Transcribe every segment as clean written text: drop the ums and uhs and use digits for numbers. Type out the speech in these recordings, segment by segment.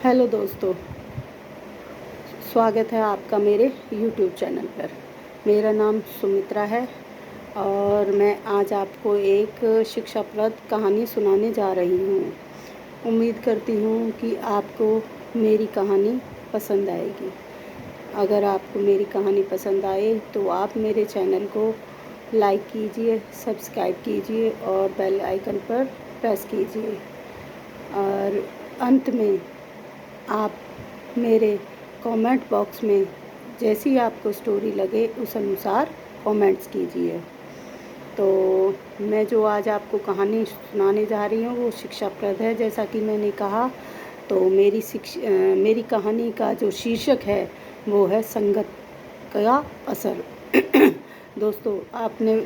Hello दोस्तों, स्वागत है आपका मेरे यूट्यूब चैनल पर। मेरा नाम सुमित्रा है और मैं आज आपको एक शिक्षाप्रद कहानी सुनाने जा रही हूँ। उम्मीद करती हूँ कि आपको मेरी कहानी पसंद आएगी। अगर आपको मेरी कहानी पसंद आए तो आप मेरे चैनल को लाइक कीजिए, सब्सक्राइब कीजिए और बेल आइकन पर प्रेस कीजिए। और अंत में आप मेरे कमेंट बॉक्स में जैसी आपको स्टोरी लगे उस अनुसार कमेंट्स कीजिए। तो मैं जो आज आपको कहानी सुनाने जा रही हूँ वो शिक्षाप्रद है। जैसा कि मैंने कहा, तो मेरी कहानी का जो शीर्षक है वो है संगत का असर। दोस्तों, आपने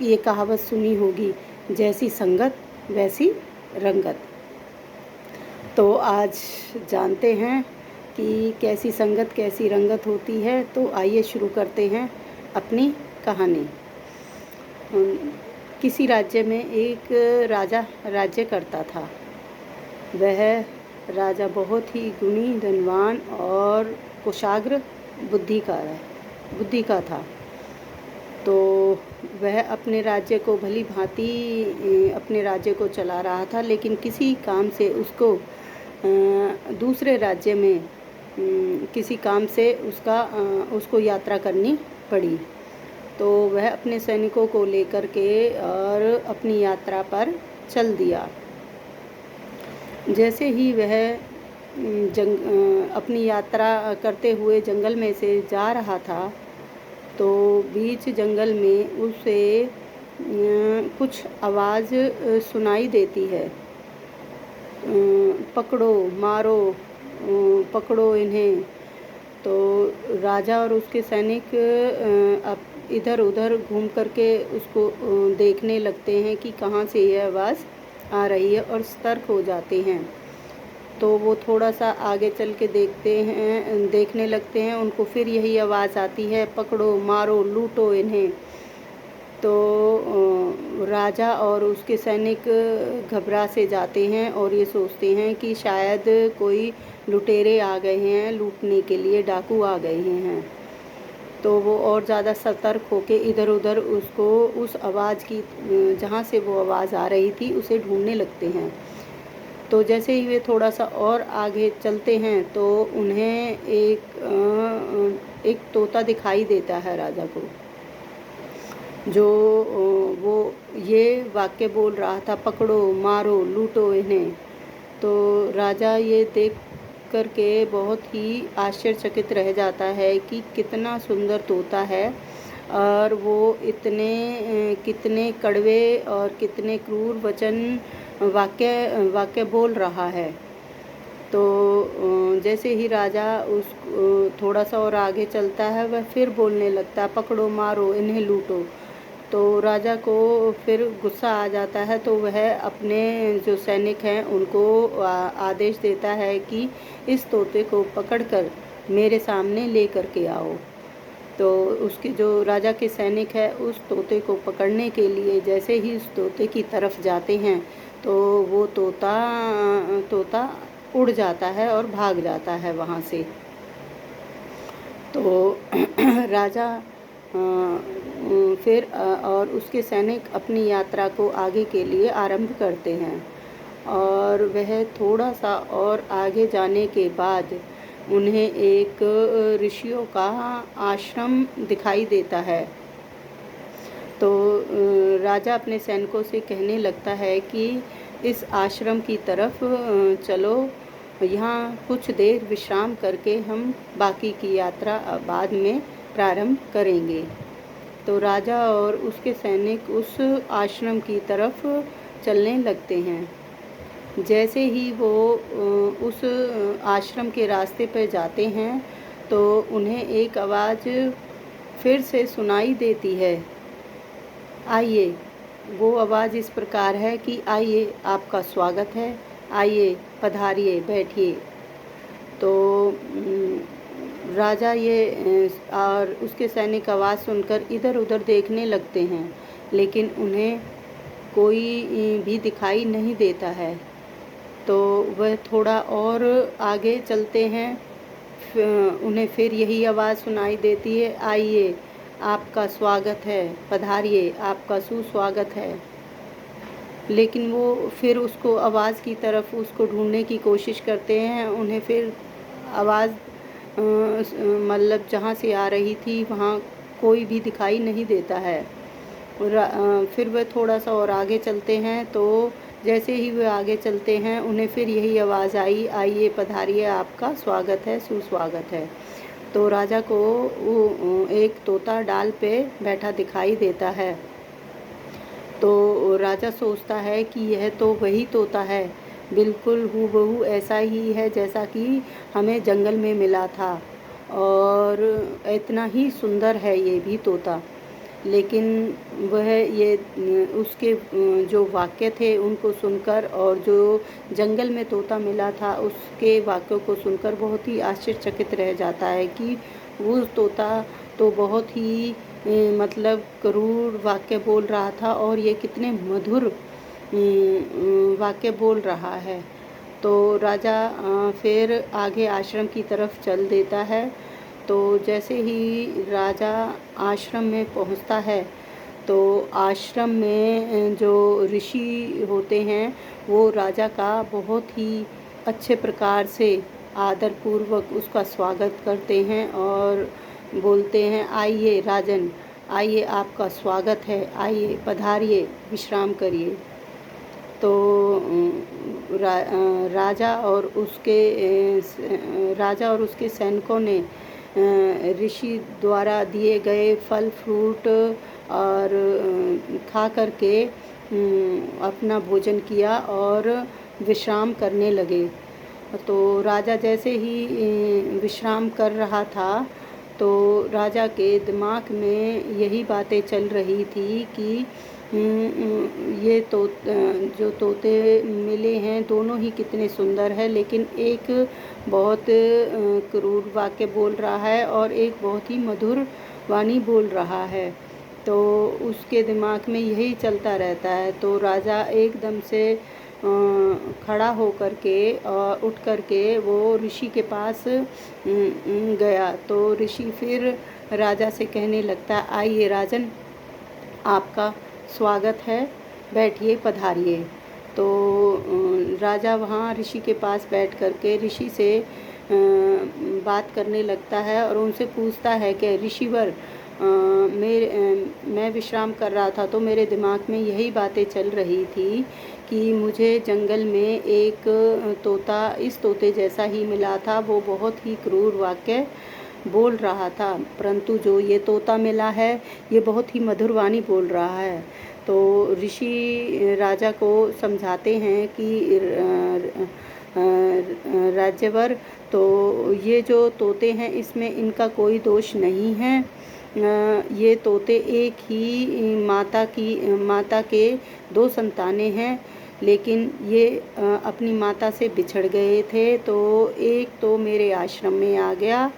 ये कहावत सुनी होगी, जैसी संगत वैसी रंगत। तो आज जानते हैं कि कैसी संगत कैसी रंगत होती है। तो आइए शुरू करते हैं अपनी कहानी। किसी राज्य में एक राजा राज्य करता था। वह राजा बहुत ही गुणी, धनवान और कुशाग्र बुद्धि का था। तो वह अपने राज्य को भली भांति अपने राज्य को चला रहा था, लेकिन किसी काम से उसको दूसरे राज्य में किसी काम से उसको यात्रा करनी पड़ी। तो वह अपने सैनिकों को लेकर के और अपनी यात्रा पर चल दिया। जैसे ही वह अपनी यात्रा करते हुए जंगल में से जा रहा था, तो बीच जंगल में उसे कुछ आवाज़ सुनाई देती है। पकड़ो, मारो, पकड़ो इन्हें। तो राजा और उसके सैनिक अब इधर उधर घूम करके उसको देखने लगते हैं कि कहाँ से यह आवाज़ आ रही है, और सतर्क हो जाते हैं। तो वो थोड़ा सा आगे चल के देखने लगते हैं। उनको फिर यही आवाज़ आती है, पकड़ो, मारो, लूटो इन्हें। तो राजा और उसके सैनिक घबरा से जाते हैं और ये सोचते हैं कि शायद कोई लुटेरे आ गए हैं लूटने के लिए, डाकू आ गए हैं। तो वो और ज़्यादा सतर्क होके इधर उधर उस आवाज़ की, जहाँ से वो आवाज़ आ रही थी, उसे ढूंढने लगते हैं। तो जैसे ही वे थोड़ा सा और आगे चलते हैं तो उन्हें एक तोता दिखाई देता है राजा को, जो वो ये वाक्य बोल रहा था, पकड़ो, मारो, लूटो इन्हें। तो राजा ये देख करके बहुत ही आश्चर्यचकित रह जाता है कि कितना सुंदर तोता है, और वो कितने कड़वे और कितने क्रूर वचन वाक्य बोल रहा है। तो जैसे ही राजा थोड़ा सा और आगे चलता है, वह फिर बोलने लगता है, पकड़ो, मारो, इन्हें लूटो। तो राजा को फिर गुस्सा आ जाता है। तो वह अपने जो सैनिक हैं उनको आदेश देता है कि इस तोते को पकड़कर मेरे सामने ले करके आओ। तो उसके जो राजा के सैनिक है उस तोते को पकड़ने के लिए जैसे ही उस तोते की तरफ जाते हैं, तो वो तोता उड़ जाता है और भाग जाता है वहाँ से। तो राजा फिर और उसके सैनिक अपनी यात्रा को आगे के लिए आरंभ करते हैं, और वह थोड़ा सा और आगे जाने के बाद उन्हें एक ऋषियों का आश्रम दिखाई देता है। तो राजा अपने सैनिकों से कहने लगता है कि इस आश्रम की तरफ चलो, यहाँ कुछ देर विश्राम करके हम बाकी की यात्रा बाद में प्रारंभ करेंगे। तो राजा और उसके सैनिक उस आश्रम की तरफ चलने लगते हैं। जैसे ही वो उस आश्रम के रास्ते पर जाते हैं, तो उन्हें एक आवाज़ फिर से सुनाई देती है, आइए। वो आवाज़ इस प्रकार है कि आइए, आपका स्वागत है, आइए, पधारिए, बैठिए। तो राजा ये और उसके सैनिक आवाज़ सुनकर इधर उधर देखने लगते हैं, लेकिन उन्हें कोई भी दिखाई नहीं देता है। तो वह थोड़ा और आगे चलते हैं। उन्हें फिर यही आवाज़ सुनाई देती है, आइए आपका स्वागत है, पधारिए आपका सुस्वागत है। लेकिन वो फिर उसको आवाज़ की तरफ उसको ढूंढने की कोशिश करते हैं। उन्हें फिर आवाज़ मतलब जहाँ से आ रही थी वहाँ कोई भी दिखाई नहीं देता है। फिर वह थोड़ा सा और आगे चलते हैं, तो जैसे ही वे आगे चलते हैं उन्हें फिर यही आवाज़ आई, आइए पधारिए आपका स्वागत है, सुस्वागत है। तो राजा को एक तोता डाल पे बैठा दिखाई देता है। तो राजा सोचता है कि यह तो वही तोता है, बिल्कुल हूबहू ऐसा ही है जैसा कि हमें जंगल में मिला था, और इतना ही सुंदर है ये भी तोता। लेकिन वह ये उसके जो वाक्य थे उनको सुनकर, और जो जंगल में तोता मिला था उसके वाक्यों को सुनकर बहुत ही आश्चर्यचकित रह जाता है कि वो तोता तो बहुत ही मतलब क्रूर वाक्य बोल रहा था, और ये कितने मधुर वाक्य बोल रहा है। तो राजा फिर आगे आश्रम की तरफ चल देता है। तो जैसे ही राजा आश्रम में पहुंचता है, तो आश्रम में जो ऋषि होते हैं वो राजा का बहुत ही अच्छे प्रकार से आदरपूर्वक उसका स्वागत करते हैं और बोलते हैं, आइए राजन, आइए आपका स्वागत है, आइए पधारिए, विश्राम करिए। तो राजा और उसके सैनिकों ने ऋषि द्वारा दिए गए फल फ्रूट और खा करके अपना भोजन किया और विश्राम करने लगे। तो राजा जैसे ही विश्राम कर रहा था, तो राजा के दिमाग में यही बातें चल रही थी कि ये तो जो तोते मिले हैं दोनों ही कितने सुंदर है, लेकिन एक बहुत क्रूर वाक्य बोल रहा है और एक बहुत ही मधुर वाणी बोल रहा है। तो उसके दिमाग में यही चलता रहता है। तो राजा एकदम से खड़ा होकर के उठ कर के वो ऋषि के पास गया। तो ऋषि फिर राजा से कहने लगता, आइए राजन, आपका स्वागत है, बैठिए, पधारिए। तो राजा वहाँ ऋषि के पास बैठ कर के ऋषि से बात करने लगता है और उनसे पूछता है कि ऋषिवर, मैं विश्राम कर रहा था तो मेरे दिमाग में यही बातें चल रही थी कि मुझे जंगल में एक तोता इस तोते जैसा ही मिला था, वो बहुत ही क्रूर वाक्य बोल रहा था, परंतु जो ये तोता मिला है ये बहुत ही मधुर वाणी बोल रहा है। तो ऋषि राजा को समझाते हैं कि राज्यवर, तो ये जो तोते हैं इसमें इनका कोई दोष नहीं है। ये तोते एक ही माता के दो संतानें हैं, लेकिन ये अपनी माता से बिछड़ गए थे। तो एक तो मेरे आश्रम में आ गया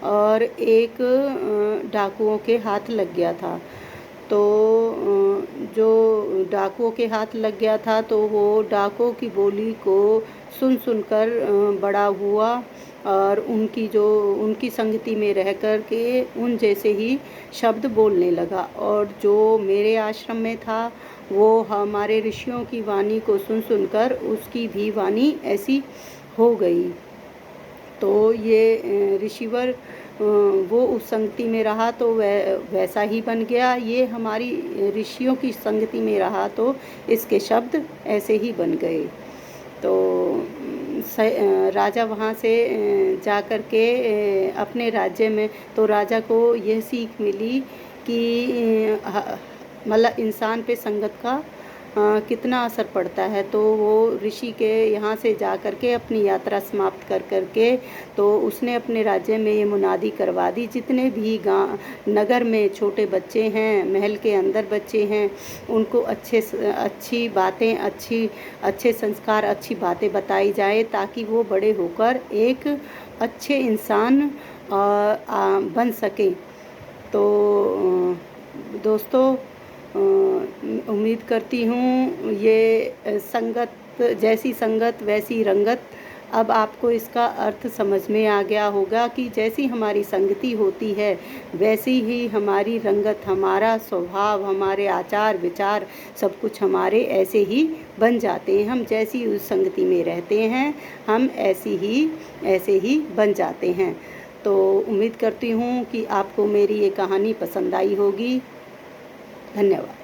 और एक डाकुओं के हाथ लग गया था। तो जो डाकुओं के हाथ लग गया था तो वो डाकुओं की बोली को सुनकर बड़ा हुआ और उनकी संगति में रह कर के उन जैसे ही शब्द बोलने लगा। और जो मेरे आश्रम में था वो हमारे ऋषियों की वाणी को सुनकर उसकी भी वाणी ऐसी हो गई। तो ये ऋषिवर वो उस संगति में रहा तो वैसा ही बन गया, ये हमारी ऋषियों की संगति में रहा तो इसके शब्द ऐसे ही बन गए। तो राजा वहाँ से जा कर के अपने राज्य में, तो राजा को यह सीख मिली कि मतलब इंसान पे संगत का कितना असर पड़ता है। तो वो ऋषि के यहाँ से जा कर के अपनी यात्रा समाप्त कर के तो उसने अपने राज्य में ये मुनादी करवा दी, जितने भी नगर में छोटे बच्चे हैं, महल के अंदर बच्चे हैं, उनको अच्छी बातें, अच्छे संस्कार, अच्छी बातें बताई जाए ताकि वो बड़े होकर एक अच्छे इंसान बन सकें। तो दोस्तों, उम्मीद करती हूँ ये संगत जैसी संगत वैसी रंगत। अब आपको इसका अर्थ समझ में आ गया होगा कि जैसी हमारी संगति होती है वैसी ही हमारी रंगत, हमारा स्वभाव, हमारे आचार विचार सब कुछ हमारे ऐसे ही बन जाते हैं। हम जैसी उस संगति में रहते हैं हम ऐसे ही बन जाते हैं। तो उम्मीद करती हूँ कि आपको मेरी ये कहानी पसंद आई होगी। धन्यवाद।